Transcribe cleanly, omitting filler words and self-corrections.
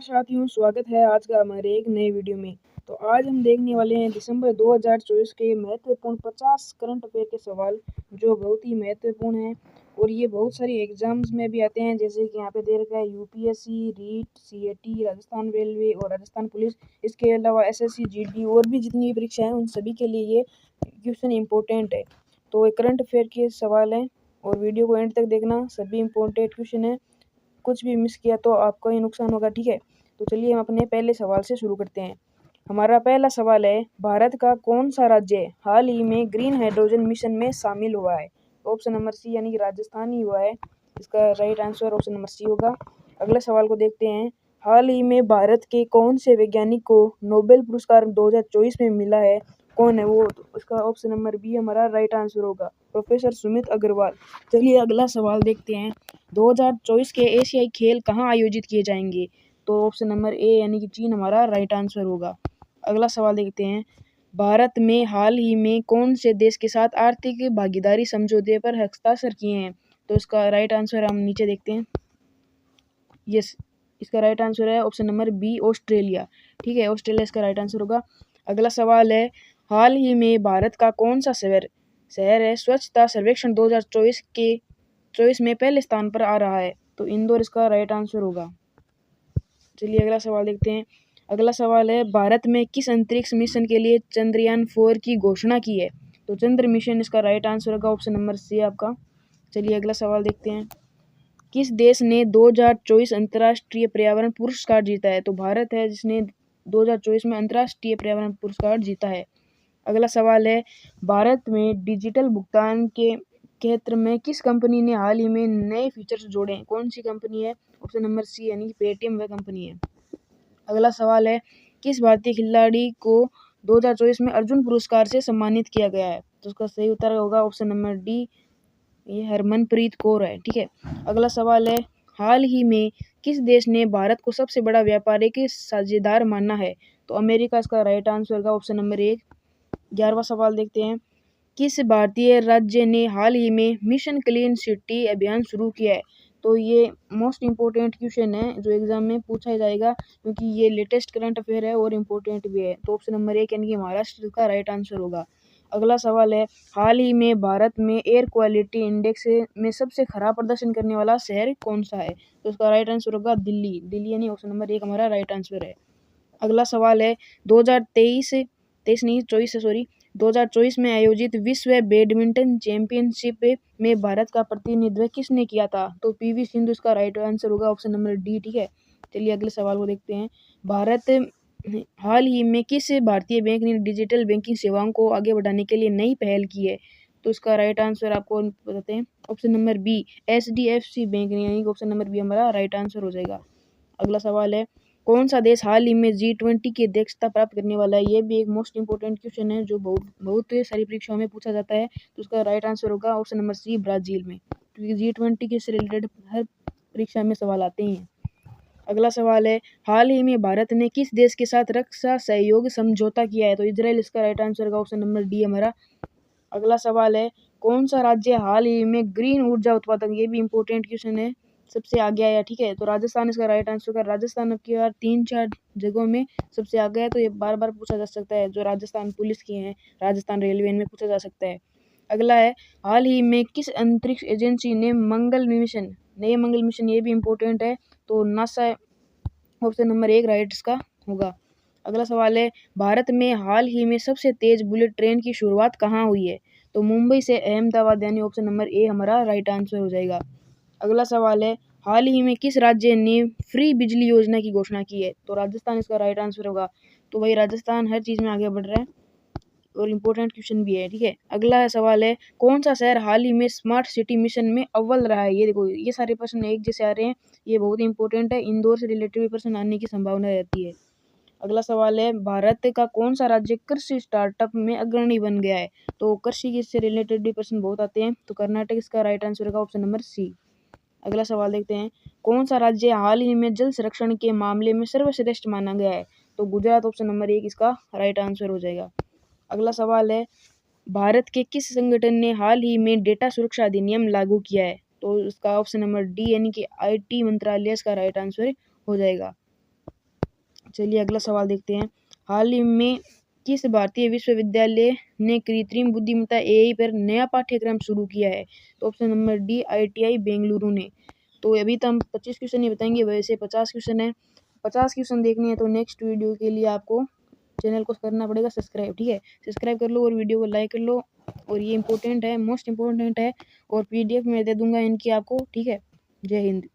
साथियों, स्वागत है आज का हमारे एक नए वीडियो में। तो आज हम देखने वाले हैं दिसंबर 2024 के महत्वपूर्ण 50 करंट अफेयर के सवाल, जो बहुत ही महत्वपूर्ण हैं और ये बहुत सारी एग्जाम्स में भी आते हैं। जैसे कि यहाँ पे दे रखा है UPSC, REET, CAT, Rajasthan railway और राजस्थान पुलिस। इसके अलावा एसएससी, जीडी और भी जितनी भी परीक्षा हैं उन सभी के लिए ये क्वेश्चन इंपॉर्टेंट है। तो ये करंट अफेयर के सवाल हैं और वीडियो को एंड तक देखना, सभी इंपॉर्टेंट क्वेश्चन है। कुछ भी मिस किया तो आपका ही नुकसान होगा, ठीक है। तो चलिए हम अपने पहले सवाल से शुरू करते हैं। हमारा पहला सवाल है, भारत का कौन सा राज्य हाल ही में ग्रीन हाइड्रोजन मिशन में शामिल हुआ है? ऑप्शन नंबर सी यानी कि राजस्थान ही हुआ है। इसका right answer option number C होगा। अगले सवाल को देखते हैं। हाल ही में भारत के कौन से वैज्ञानिक को नोबेल पुरस्कार 2024 में मिला है? कौन है वो? तो उसका ऑप्शन नंबर बी हमारा राइट आंसर होगा, प्रोफेसर सुमित अग्रवाल। चलिए अगला सवाल देखते हैं। 2024 के एशियाई खेल कहाँ आयोजित किए जाएंगे? तो ऑप्शन नंबर ए यानी कि चीन हमारा राइट आंसर होगा। अगला सवाल देखते हैं। भारत में हाल ही में कौन से देश के साथ आर्थिक भागीदारी समझौते पर हस्ताक्षर किए हैं? तो इसका राइट आंसर हम नीचे देखते हैं। यस, इसका राइट आंसर है ऑप्शन नंबर बी, ऑस्ट्रेलिया। ठीक है, ऑस्ट्रेलिया इसका राइट आंसर होगा। अगला सवाल है, हाल ही में भारत का कौन सा शहर है स्वच्छता सर्वेक्षण 2024 में पहले स्थान पर आ रहा है? तो इंदौर इसका राइट आंसर होगा। चलिए अगला सवाल देखते हैं। अगला सवाल है, भारत में किस अंतरिक्ष मिशन के लिए चंद्रयान 4 की घोषणा की है? तो चंद्र मिशन इसका राइट आंसर होगा, ऑप्शन नंबर सी आपका। चलिए अगला सवाल देखते हैं। किस देश ने 2024 अंतर्राष्ट्रीय पर्यावरण पुरस्कार जीता है? तो भारत है जिसने 2024 में अंतर्राष्ट्रीय पर्यावरण पुरस्कार जीता है। अगला सवाल है, भारत में डिजिटल भुगतान के क्षेत्र में किस कंपनी ने हाल ही में नए फीचर्स जोड़े हैं? कौन सी कंपनी है? ऑप्शन नंबर सी यानी कि पेटीएम वह कंपनी है। अगला सवाल है, किस भारतीय खिलाड़ी को 2024 में अर्जुन पुरस्कार से सम्मानित किया गया है? तो उसका सही उत्तर होगा ऑप्शन नंबर डी, ये हरमनप्रीत कौर है। ठीक है, अगला सवाल है, हाल ही में किस देश ने भारत को सबसे बड़ा व्यापारिक साझेदार माना है? तो अमेरिका इसका राइट आंसर होगा, ऑप्शन नंबर 1। 11वां सवाल देखते हैं। किस भारतीय राज्य ने हाल ही में मिशन क्लीन सिटी अभियान शुरू किया है? तो ये मोस्ट इम्पोर्टेंट क्वेश्चन है जो एग्जाम में पूछा जाएगा, क्योंकि ये लेटेस्ट करंट अफेयर है और इम्पोर्टेंट भी है। तो ऑप्शन नंबर 1 यानी कि महाराष्ट्र का राइट आंसर होगा। अगला सवाल है, हाल ही में भारत में एयर क्वालिटी इंडेक्स में सबसे खराब प्रदर्शन करने वाला शहर कौन सा है? तो उसका राइट आंसर होगा दिल्ली यानी ऑप्शन नंबर 1 हमारा राइट आंसर है। अगला सवाल है, 2024 में आयोजित विश्व बैडमिंटन चैंपियनशिप में भारत का प्रतिनिधित्व किसने किया था? तो पीवी सिंधु इसका राइट आंसर होगा, ऑप्शन नंबर डी। ठीक है, चलिए अगले सवाल को देखते हैं। भारत हाल ही में किस भारतीय बैंक ने डिजिटल बैंकिंग सेवाओं को आगे बढ़ाने के लिए नई पहल की है? तो इसका राइट आंसर आपको बताते हैं, option number B, HDFC bank ने, यानी कि ऑप्शन नंबर बी हमारा राइट आंसर हो जाएगा। अगला सवाल है, कौन सा देश हाल ही में G20 की अध्यक्षता प्राप्त करने वाला है? ये भी एक मोस्ट इंपोर्टेंट क्वेश्चन है जो बहुत सारी परीक्षाओं में पूछा जाता है। तो उसका राइट आंसर होगा ऑप्शन नंबर सी, ब्राजील में, क्योंकि G20 के से रिलेटेड हर परीक्षा में सवाल आते हैं। अगला सवाल है, हाल ही में भारत ने किस देश के साथ रक्षा सहयोग समझौता किया है? तो इजराइल इसका राइट आंसर होगा, ऑप्शन नंबर डी हमारा। अगला सवाल है, कौन सा राज्य हाल ही में ग्रीन ऊर्जा उत्पादन, ये भी इंपॉर्टेंट क्वेश्चन है, सबसे आगे आया? ठीक है, तो राजस्थान इसका राइट आंसर होगा। राजस्थान अब की बार 3-4 जगहों में सबसे आगे है, तो ये बार बार पूछा जा सकता है। जो राजस्थान पुलिस की हैं, राजस्थान रेलवे, इनमें पूछा जा सकता है। अगला है, हाल ही में किस अंतरिक्ष एजेंसी ने मंगल मिशन, ये भी इंपॉर्टेंट है, तो नासा ऑप्शन नंबर 1 राइट इसका होगा। अगला सवाल है, भारत में हाल ही में सबसे तेज बुलेट ट्रेन की शुरुआत कहाँ हुई है? तो मुंबई से अहमदाबाद, यानी ऑप्शन नंबर ए हमारा राइट आंसर हो जाएगा। अगला सवाल है, हाल ही में किस राज्य ने फ्री बिजली योजना की घोषणा की है? तो राजस्थान इसका राइट आंसर होगा। तो भाई राजस्थान हर चीज़ में आगे बढ़ रहा है और इम्पोर्टेंट क्वेश्चन भी है। ठीक है, अगला सवाल है, कौन सा शहर हाल ही में स्मार्ट सिटी मिशन में अव्वल रहा है? ये देखो, ये सारे प्रश्न एक जैसे आ रहे हैं, ये बहुत इंपॉर्टेंट है। इंदौर से रिलेटेड भी प्रश्न आने की संभावना रहती है। अगला सवाल है, भारत का कौन सा राज्य कृषि स्टार्टअप में अग्रणी बन गया है? तो कृषि से रिलेटेड भी प्रश्न बहुत आते हैं, तो कर्नाटक इसका राइट आंसर होगा, ऑप्शन नंबर सी। अगला सवाल देखते हैं, कौन सा राज्य हाल ही में जल संरक्षण के मामले में सर्वश्रेष्ठ माना गया है? तो गुजरात ऑप्शन नंबर 1 इसका राइट आंसर हो जाएगा। अगला सवाल है, भारत के किस संगठन ने हाल ही में डेटा सुरक्षा अधिनियम लागू किया है? तो इसका ऑप्शन नंबर डी यानी कि आईटी मंत्रालय इसका राइट आंसर हो जाएगा। चलिए अगला सवाल देखते हैं। हाल ही में किस भारतीय विश्वविद्यालय ने कृत्रिम बुद्धिमत्ता एआई पर नया पाठ्यक्रम शुरू किया है? तो option number D IIT Bengaluru ने। तो अभी तो हम 25 क्वेश्चन ही बताएंगे, वैसे 50 क्वेश्चन है। 50 क्वेश्चन देखने हैं तो नेक्स्ट वीडियो के लिए आपको चैनल को करना पड़ेगा सब्सक्राइब, ठीक है। सब्सक्राइब कर लो और वीडियो को लाइक कर लो, और ये इंपॉर्टेंट है, मोस्ट इंपॉर्टेंट है, और PDF में दे दूंगा इनकी आपको, ठीक है। जय हिंद।